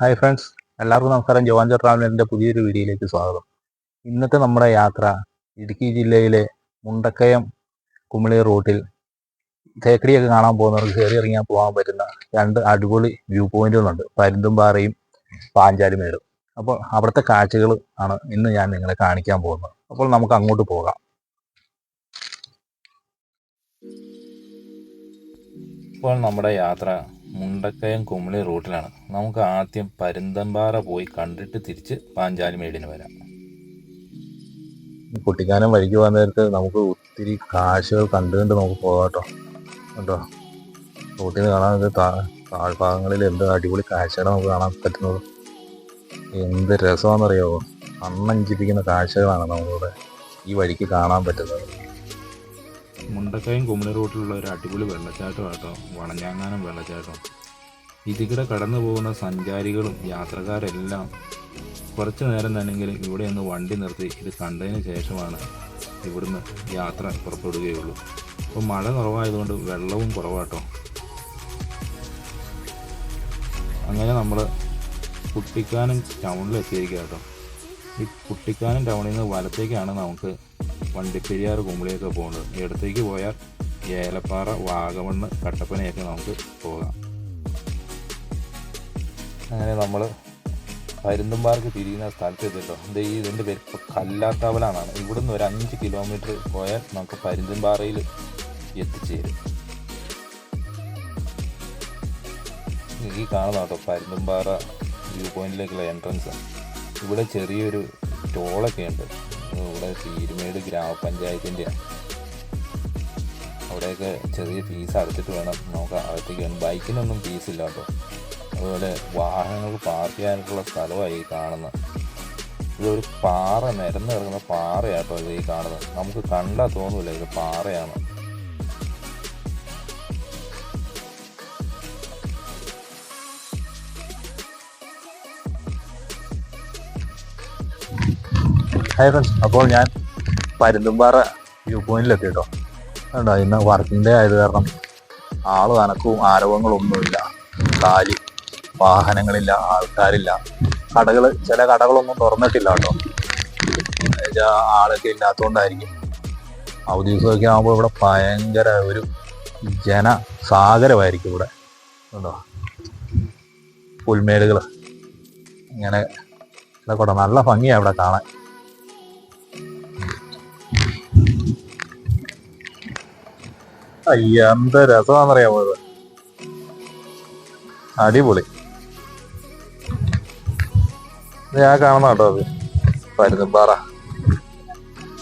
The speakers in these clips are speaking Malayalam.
ഹായ് ഫ്രണ്ട്സ്, എല്ലാവർക്കും നമസ്കാരം. ജവാഞ്ചർ ട്രാവലറിൻ്റെ പുതിയൊരു വീഡിയോയിലേക്ക് സ്വാഗതം. ഇന്നത്തെ നമ്മുടെ യാത്ര ഇടുക്കി ജില്ലയിലെ മുണ്ടക്കയം കുമിളി റൂട്ടിൽ തേക്കടിയൊക്കെ കാണാൻ പോകുന്നവർക്ക് കയറി ഇറങ്ങിയാൽ പോകാൻ പറ്റുന്ന രണ്ട് അടിപൊളി വ്യൂ പോയിന്റുകളുണ്ട്, പരുന്തുംപാറയും പാഞ്ചാലിമേടും. അപ്പോൾ അവിടുത്തെ കാഴ്ചകൾ ആണ് ഇന്ന് ഞാൻ നിങ്ങളെ കാണിക്കാൻ പോകുന്നത്. അപ്പോൾ നമുക്ക് അങ്ങോട്ട് പോകാം. ഇപ്പോൾ നമ്മുടെ യാത്ര മുണ്ടക്കയം കുമിളി റൂട്ടിലാണ്. നമുക്ക് ആദ്യം പരുന്തമ്പാറ പോയി കണ്ടിട്ട് തിരിച്ച് പാഞ്ചാലിമേടിന് വരാം. കുട്ടിക്കാനം വഴിക്ക് പോകാൻ നേരത്ത് നമുക്ക് ഒത്തിരി കാഴ്ചകൾ കണ്ടുകൊണ്ട് നമുക്ക് പോകാം കേട്ടോ. റൂട്ടിൽ നിന്ന് കാണാൻ താഴ്ഭാഗങ്ങളിൽ എന്ത് അടിപൊളി കാഴ്ചകളാണ് നമുക്ക് കാണാൻ പറ്റുന്നത്. എന്ത് രസമാണെന്നറിയാമോ, കണ്ണഞ്ചിപ്പിക്കുന്ന കാഴ്ചകളാണ് നമുക്കിവിടെ ഈ വഴിക്ക് കാണാൻ പറ്റുന്നത്. മുണ്ടക്കയം കുമിളി റൂട്ടിലുള്ള ഒരു അടിപൊളി വെള്ളച്ചാട്ടം കേട്ടോ, വളഞ്ഞാങ്ങാനം വെള്ളച്ചാട്ടം. ഇതിലൂടെ കടന്നു പോകുന്ന സഞ്ചാരികളും യാത്രക്കാരെല്ലാം കുറച്ച് നേരം തന്നെങ്കിലും ഇവിടെ ഒന്ന് വണ്ടി നിർത്തി ഇത് കണ്ടതിന് ശേഷമാണ് ഇവിടുന്ന് യാത്ര പുറപ്പെടുകയുള്ളൂ. അപ്പോൾ മഴ കുറവായതുകൊണ്ട് വെള്ളവും കുറവാട്ടോ. അങ്ങനെ നമ്മൾ കുട്ടിക്കാനം ടൗണിലെത്തിയിരിക്കുക കേട്ടോ. ഈ കുട്ടിക്കാനം ടൗണിൽ നിന്ന് വലത്തേക്കാണ് നമുക്ക് വണ്ടിപ്പെരിയാർ കുമിളിയൊക്കെ പോകുന്നത്. ഇടത്തേക്ക് പോയാൽ ഏലപ്പാറ, വാഗമണ്ണ്, കട്ടപ്പനയൊക്കെ നമുക്ക് പോകാം. അങ്ങനെ നമ്മൾ പരുന്തുംപാറക്ക് തിരിയുന്ന സ്ഥലത്ത് എത്തിട്ടോ. ഇതിൻ്റെ പേര് ഇപ്പോൾ കല്ലാത്താവലാണെന്നാണ്. ഇവിടുന്ന് ഒരു 5 കിലോമീറ്റർ പോയാൽ നമുക്ക് പരുന്തുംപാറയിൽ എത്തിച്ചേരും. ഈ കാണുന്ന കേട്ടോ പരുന്തുംപാറ വ്യൂ പോയിന്റിലേക്കുള്ള എൻട്രൻസ്. ഇവിടെ ചെറിയൊരു ടോളൊക്കെ ഉണ്ട്. ഇവിടെ പീരുമേട് ഗ്രാമപഞ്ചായത്തിൻ്റെയാണ്. അവിടെയൊക്കെ ചെറിയ ഫീസ് അടച്ചിട്ട് വേണം നമുക്ക് അകത്തേക്ക് വേണം. ബൈക്കിനൊന്നും ഫീസില്ല കേട്ടോ. അതുപോലെ വാഹനങ്ങൾക്ക് പാർക്ക് ചെയ്യാനുള്ള സ്ഥലമായി ഈ കാണുന്നത്. ഇതൊരു പാറ, നിരന്ന് കിടക്കുന്ന പാറയാട്ടോ ഇത് ഈ കാണുന്നത്. നമുക്ക് കണ്ടാൽ തോന്നില്ല ഇത് പാറയാണ്. ഹായ് ഫ്രണ്ട്സ്, അപ്പോൾ ഞാൻ പരുന്തുംപാറ വ്യൂ പോയിന്റിലെത്തി കേട്ടോ. കണ്ടോ, ഇന്ന് വർക്കിംഗ് ഡേ ആയത് കാരണം ആളും അനക്കവും ആരവങ്ങളൊന്നുമില്ല. കാലി, വാഹനങ്ങളില്ല, ആൾക്കാരില്ല. ചില കടകളൊന്നും തുറന്നിട്ടില്ല കേട്ടോ. ആളൊക്കെ ഇല്ലാത്തതുകൊണ്ടായിരിക്കും. അവധി ദിവസമൊക്കെ ആകുമ്പോൾ ഇവിടെ ഭയങ്കര ഒരു ജനസാഗരമായിരിക്കും ഇവിടെ. കണ്ടോ, പുൽമേടുകൾ ഇങ്ങനെ ഇതൊക്കെ നല്ല ഭംഗിയാണ് ഇവിടെ കാണാൻ. എന്ത് രസമാണെന്നറിയാമോ ഇത്, അടിപൊളി. ഞാൻ കാണുന്ന കേട്ടോ അത് പരുന്തുംപാറ.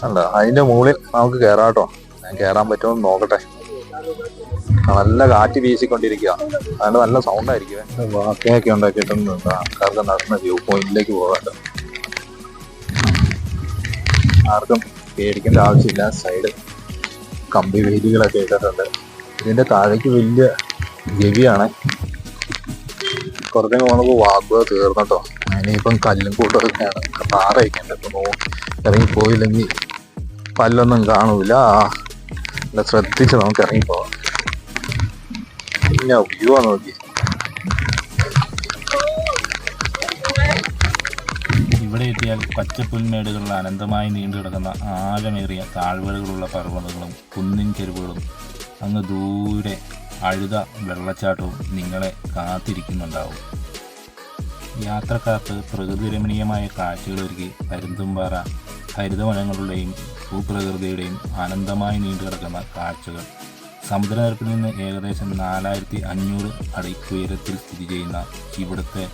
അല്ല, അതിന്റെ മുകളിൽ നമുക്ക് കയറാം കേട്ടോ. ഞാൻ കയറാൻ പറ്റുമെന്ന് നോക്കട്ടെ. നല്ല കാറ്റ് വീശിക്കൊണ്ടിരിക്കുക, അതുകൊണ്ട് നല്ല സൗണ്ടായിരിക്കും. വാക്കയൊക്കെ ഉണ്ടാക്കിയിട്ടുണ്ട് ആൾക്കാർക്ക് നടന്ന വ്യൂ പോയിന്റിലേക്ക് പോകാട്ടോ. ആർക്കും പേടിക്കേണ്ട ആവശ്യമില്ല. സൈഡ് കമ്പി വേലികളൊക്കെ ഇട്ടിട്ടുണ്ട്. ഇതിന്റെ താഴേക്ക് വലിയ ഗവിയാണ്. കുറച്ചും നമുക്ക് വാക്കുക തീർന്നട്ടോ. ഇനിയിപ്പം കല്ലും കൂട്ടൊക്കെയാണ്, പാറയൊക്കെ ഉണ്ട്. ഇപ്പം ഇറങ്ങിപ്പോയില്ലെങ്കിൽ പല്ലൊന്നും കാണൂല. നല്ല ശ്രദ്ധിച്ച് നമുക്ക് ഇറങ്ങിപ്പോവാം. പിന്നെ വ്യൂ ആണ് നോക്കി. ഇവിടെ എത്തിയാൽ പച്ചപ്പുൽമേടുകളിൽ അനന്തമായി നീണ്ടു കിടക്കുന്ന ആഴമേറിയ താഴ്വരകളുള്ള പർവ്വതങ്ങളും കുന്നിൻ ചെരുവുകളും അങ്ങ് ദൂരെ അഴുത വെള്ളച്ചാട്ടവും നിങ്ങളെ കാത്തിരിക്കുന്നുണ്ടാവും. യാത്രക്കാർക്ക് പ്രകൃതിരമണീയമായ കാഴ്ചകളൊരുക്കി പരുന്തുംപാറ ഹരിതവനങ്ങളുടെയും ഭൂപ്രകൃതിയുടെയും അനന്തമായി നീണ്ടു കിടക്കുന്ന കാഴ്ചകൾ. സമുദ്രനിരപ്പിൽ നിന്ന് ഏകദേശം 4500 അടി ഉയരത്തിൽ സ്ഥിതി ചെയ്യുന്ന ഇവിടുത്തെ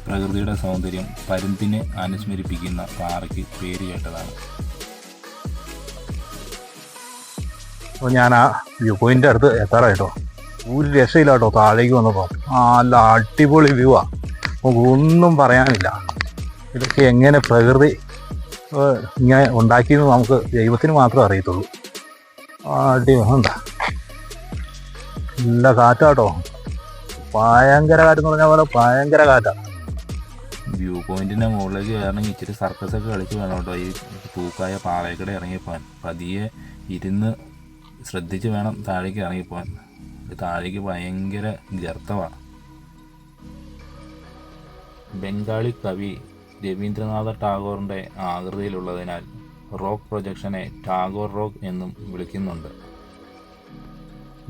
പ്രകൃതിയുടെ സൗന്ദര്യം പരുന്തിനെ അനുസ്മരിപ്പിക്കുന്ന പാറയ്ക്ക് പേര് കേട്ടതാണ്. അപ്പോൾ ഞാൻ ആ വ്യൂ പോയിന്റിൻ്റെ അടുത്ത് എത്താറായിട്ടോ. ഒരു രക്ഷയില്ല കേട്ടോ. താഴേക്ക് വന്നപ്പോൾ നല്ല അടിപൊളി വ്യൂ ആണ്, ഒന്നും പറയാനില്ല. ഇതൊക്കെ എങ്ങനെ പ്രകൃതി ഇങ്ങനെ ഉണ്ടാക്കിയെന്ന് നമുക്ക് ദൈവത്തിന് മാത്രമേ അറിയത്തുള്ളൂ. അടിപൊളി, നല്ല കാറ്റാട്ടോ. ഭയങ്കര കാറ്റെന്ന് പറഞ്ഞ പോലെ ഭയങ്കര കാറ്റാണ്. വ്യൂ പോയിന്റിൻ്റെ മുകളിലേക്ക് കയറണമെങ്കിൽ ഇച്ചിരി സർക്കസൊക്കെ കളിച്ച് വേണം കേട്ടോ ഈ തൂക്കായ പാറയ്ക്കടെ ഇറങ്ങിപ്പോവാൻ. പതിയെ ഇരുന്ന് ശ്രദ്ധിച്ച് വേണം താഴേക്ക് ബംഗാളി കവി രവീന്ദ്രനാഥ ടാഗോറിൻ്റെ ആകൃതിയിലുള്ളതിനാൽ റോക്ക് പ്രൊജക്ഷനെ ടാഗോർ റോക്ക് എന്നും വിളിക്കുന്നുണ്ട്.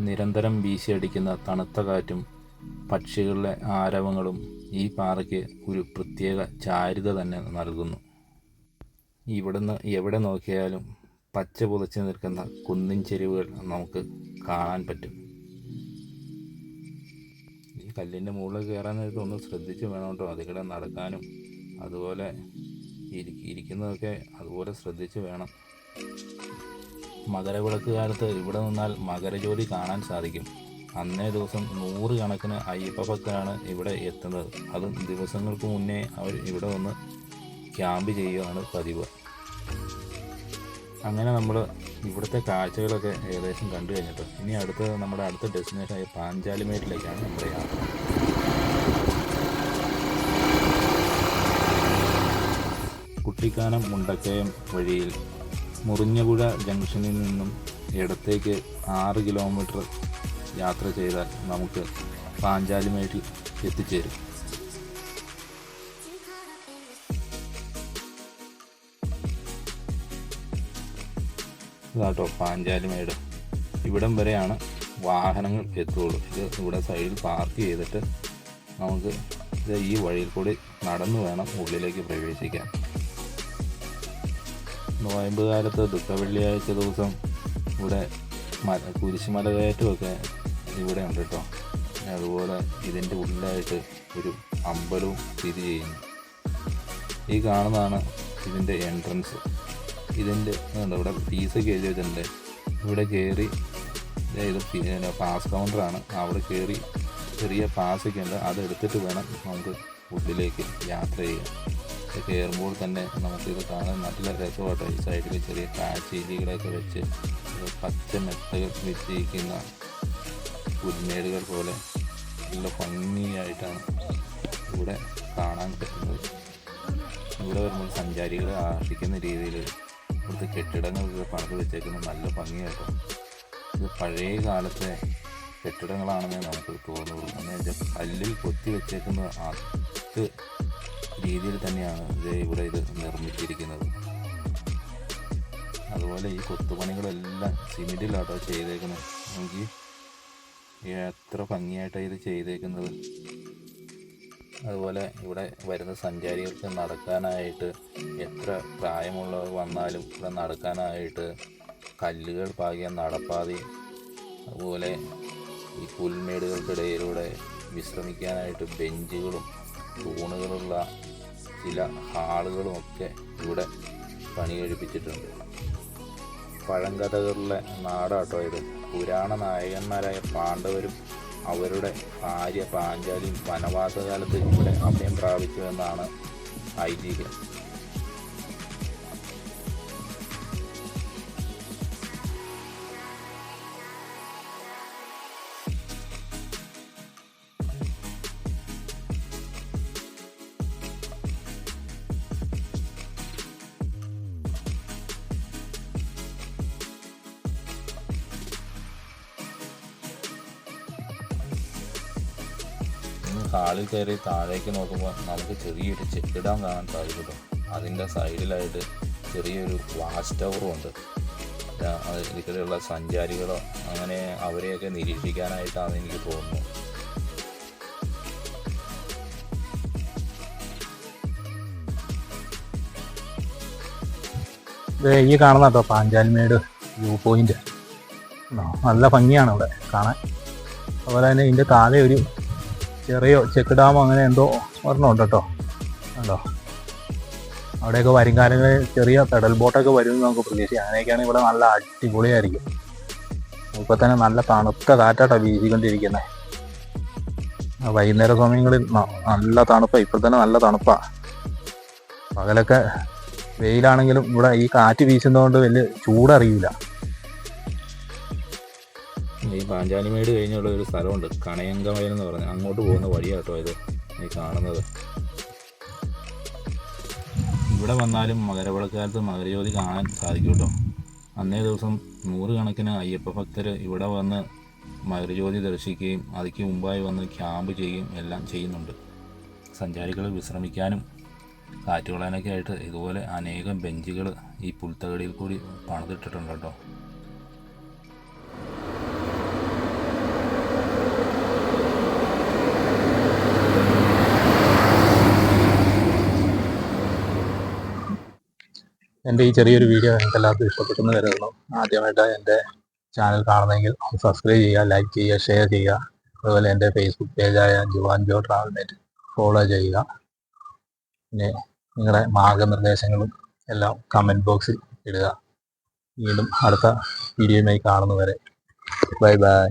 നിരന്തരം വീശിയടിക്കുന്ന തണുത്ത കാറ്റും പക്ഷികളുടെ ആരവങ്ങളും ഈ പാറയ്ക്ക് ഒരു പ്രത്യേക ചാരുത തന്നെ നൽകുന്നു. ഇവിടുന്ന് എവിടെ നോക്കിയാലും പച്ച പുതച്ച് നിൽക്കുന്ന കുന്നിൻ ചെരിവുകൾ നമുക്ക് കാണാൻ പറ്റും. ഈ കല്ലിൻ്റെ മുകളിൽ കയറാൻ നേരത്ത് ഒന്ന് ശ്രദ്ധിച്ച് വേണം കേട്ടോ അതിലൂടെ നടക്കാനും. അതുപോലെ ഇരിക്കുന്നതൊക്കെ അതുപോലെ ശ്രദ്ധിച്ച് വേണം. മകരവിളക്ക് കാലത്ത് ഇവിടെ നിന്നാൽ മകരജ്യോതി കാണാൻ സാധിക്കും. അന്നേ ദിവസം 100 കണക്കിന് അയ്യപ്പ ഭക്തരാണ് ഇവിടെ എത്തുന്നത്. അതും ദിവസങ്ങൾക്ക് മുന്നേ അവർ ഇവിടെ വന്ന് ക്യാമ്പ് ചെയ്യുകയാണ് പതിവ്. അങ്ങനെ നമ്മൾ ഇവിടുത്തെ കാഴ്ചകളൊക്കെ ഏകദേശം കണ്ടു കഴിഞ്ഞിട്ട് ഇനി നമ്മുടെ അടുത്ത ഡെസ്റ്റിനേഷനായ പാഞ്ചാലിമേട്ടിലേക്കാണ് നമ്മുടെ യാത്ര. കുട്ടിക്കാനം മുണ്ടക്കയം വഴിയിൽ മുറിഞ്ഞപുഴ ജംഗ്ഷനിൽ നിന്നും ഇടത്തേക്ക് 6 കിലോമീറ്റർ യാത്ര ചെയ്താൽ നമുക്ക് പാഞ്ചാലിമേട്ടിൽ എത്തിച്ചേരും. ഇതാട്ടോ പാഞ്ചാലിമേട്. ഇവിടം വരെയാണ് വാഹനങ്ങൾ എത്തുകയുള്ളൂ. ഇവിടെ സൈഡിൽ പാർക്ക് ചെയ്തിട്ട് നമുക്ക് ഈ വഴിയിൽ കൂടി നടന്നു വേണം ഉള്ളിലേക്ക് പ്രവേശിക്കാൻ. നോയമ്പ് കാലത്ത് ദുഃഖവെള്ളിയാഴ്ച ദിവസം ഇവിടെ കുരിശുമല കയറ്റമൊക്കെ ഇവിടെ ഉണ്ട് കേട്ടോ. അതുപോലെ ഇതിൻ്റെ ഉള്ളിലായിട്ട് ഒരു അമ്പലവും സ്ഥിതി ചെയ്യുന്നു. ഈ കാണുന്നതാണ് ഇതിൻ്റെ എൻട്രൻസ്. ഇതിൻ്റെ ഇവിടെ ഫീസൊക്കെ എഴുതി വെച്ചിട്ടുണ്ട്. ഇവിടെ കയറി ഇത് പാസ് കൗണ്ടറാണ്. അവിടെ കയറി ചെറിയ പാസ്സൊക്കെ ഉണ്ട്. അതെടുത്തിട്ട് വേണം നമുക്ക് ഉള്ളിലേക്ക് യാത്ര ചെയ്യാൻ. കയറുമ്പോൾ തന്നെ നമുക്കിത് കാണാൻ നല്ല രസമായിട്ട് ഈ സൈഡിൽ ചെറിയ കാഴ്ചയിലികളൊക്കെ വെച്ച് പച്ച മെത്തകൾ വെച്ചിരിക്കുന്ന പുൽമേടുകൾ പോലെ നല്ല ഭംഗിയായിട്ടാണ് ഇവിടെ കാണാൻ പറ്റുന്നത്. ഇവിടെ വരുമ്പോൾ സഞ്ചാരികളെ ആകർഷിക്കുന്ന രീതിയിൽ ഇവിടുത്തെ കെട്ടിടങ്ങളൊക്കെ പണിത് വെച്ചേക്കുന്നത് നല്ല ഭംഗിയായിട്ടോ. ഇത് പഴയ കാലത്തെ കെട്ടിടങ്ങളാണെന്നേ നമുക്ക് തോന്നുള്ളൂ. എന്ന് വെച്ചാൽ കല്ലിൽ കൊത്തി വെച്ചേക്കുന്ന അത് രീതിയിൽ തന്നെയാണ് ഇവിടെ ഇത് നിർമ്മിച്ചിരിക്കുന്നത്. അതുപോലെ ഈ കൊത്തുപണികളെല്ലാം സിമെൻറ്റിലാട്ടോ ചെയ്തേക്കുന്നത്. എനിക്ക് എത്ര ഭംഗിയായിട്ടാണ് ഇത് ചെയ്തേക്കുന്നത്. അതുപോലെ ഇവിടെ വരുന്ന സഞ്ചാരികൾക്ക് നടക്കാനായിട്ട് എത്ര പ്രായമുള്ളവർ വന്നാലും ഇവിടെ നടക്കാനായിട്ട് കല്ലുകൾ പാകിയ നടപ്പാതി, അതുപോലെ ഈ പുൽമേടുകൾക്കിടയിലൂടെ വിശ്രമിക്കാനായിട്ട് ബെഞ്ചുകളും തൂണുകളുള്ള ചില ഹാളുകളുമൊക്കെ ഇവിടെ പണി കഴിപ്പിച്ചിട്ടുണ്ട്. പഴങ്കഥകളിലെ നാടാട്ടോ ഇത്. പുരാണ നായകന്മാരായ പാണ്ഡവരും അവരുടെ ഭാര്യ പാഞ്ചാലിയും വനവാസകാലത്ത് ഇവിടെ അഭയം പ്രാപിച്ചു എന്നാണ് ഐതിഹ്യം. ഹാളിൽ കയറി താഴേക്ക് നോക്കുമ്പോൾ നമുക്ക് ചെറിയൊരു ചെക്ക് ഡാം കാണാൻ സാധിക്കും. അതിൻ്റെ സൈഡിലായിട്ട് ചെറിയൊരു വാച്ച് ടവറും ഉണ്ട്. ഇതിലുള്ള സഞ്ചാരികളോ അങ്ങനെ അവരെയൊക്കെ നിരീക്ഷിക്കാനായിട്ടാണ് എനിക്ക് തോന്നുന്നു. ഈ കാണുന്ന കേട്ടോ പാഞ്ചാലിമേട് വ്യൂ പോയിന്റ്. നല്ല ഭംഗിയാണ് ഇവിടെ കാണാൻ. അതുപോലെ തന്നെ ഇതിൻ്റെ താഴെ ഒരു ചെറിയ ചെക്ക് ഡാമോ അങ്ങനെ എന്തോ ഒരെണ്ണമുണ്ട് കേട്ടോ. കണ്ടോ, അവിടെയൊക്കെ വരും കാലങ്ങളിൽ ചെറിയ പെഡൽ ബോട്ടൊക്കെ വരുമെന്ന് നമുക്ക് പ്രതീക്ഷിക്കാം. അങ്ങനെയൊക്കെയാണെങ്കിൽ ഇവിടെ നല്ല അടിപൊളിയായിരിക്കും. ഇപ്പോൾ തന്നെ നല്ല തണുത്ത കാറ്റാട്ടോ വീശിക്കൊണ്ടിരിക്കുന്നത്. വൈകുന്നേര സമയങ്ങളിൽ നല്ല തണുപ്പാണ്. ഇപ്പോൾ തന്നെ നല്ല തണുപ്പാണ്. പകലൊക്കെ വെയിലാണെങ്കിലും ഇവിടെ ഈ കാറ്റ് വീശുന്നതുകൊണ്ട് വലിയ ചൂടറിയില്ല. ഈ പാഞ്ചാലിമേട് കഴിഞ്ഞുള്ള ഒരു സ്ഥലമുണ്ട്, കണയങ്കവയൽ എന്ന് പറഞ്ഞ്. അങ്ങോട്ട് പോകുന്ന വഴിയാട്ടോ ഇത് ഈ കാണുന്നത്. ഇവിടെ വന്നാലും മകരവിളക്കാലത്ത് മകരജ്യോതി കാണാൻ സാധിക്കും കേട്ടോ. അന്നേ ദിവസം 100 കണക്കിന് അയ്യപ്പ ഭക്തർ ഇവിടെ വന്ന് മകരജ്യോതി ദർശിക്കുകയും അതിക്ക് മുമ്പായി വന്ന് ക്യാമ്പ് ചെയ്യുകയും എല്ലാം ചെയ്യുന്നുണ്ട്. സഞ്ചാരികൾ വിശ്രമിക്കാനും കാറ്റ് കൊള്ളാനൊക്കെ ആയിട്ട് ഇതുപോലെ അനേകം ബെഞ്ചുകൾ ഈ പുൽത്തകടിയിൽ കൂടി പണിതിട്ടിട്ടുണ്ട് കേട്ടോ. എൻ്റെ ഈ ചെറിയൊരു വീഡിയോ നിങ്ങൾക്ക് എല്ലാവർക്കും ഇഷ്ടപ്പെട്ടെന്ന് കരുതുന്നു. ആദ്യമായിട്ട് എൻ്റെ ചാനൽ കാണുന്നെങ്കിൽ സബ്സ്ക്രൈബ് ചെയ്യുക, ലൈക്ക് ചെയ്യുക, ഷെയർ ചെയ്യുക. അതുപോലെ എൻ്റെ ഫേസ്ബുക്ക് പേജായ ജുവാൻ ജോ ട്രാവൽ നെറ്റ് ഫോളോ ചെയ്യുക. പിന്നെ നിങ്ങളുടെ മാർഗനിർദ്ദേശങ്ങളും എല്ലാം കമൻറ്റ് ബോക്സിൽ ഇടുക. വീണ്ടും അടുത്ത വീഡിയോയുമായി കാണുന്നവരെ ബൈ ബൈ.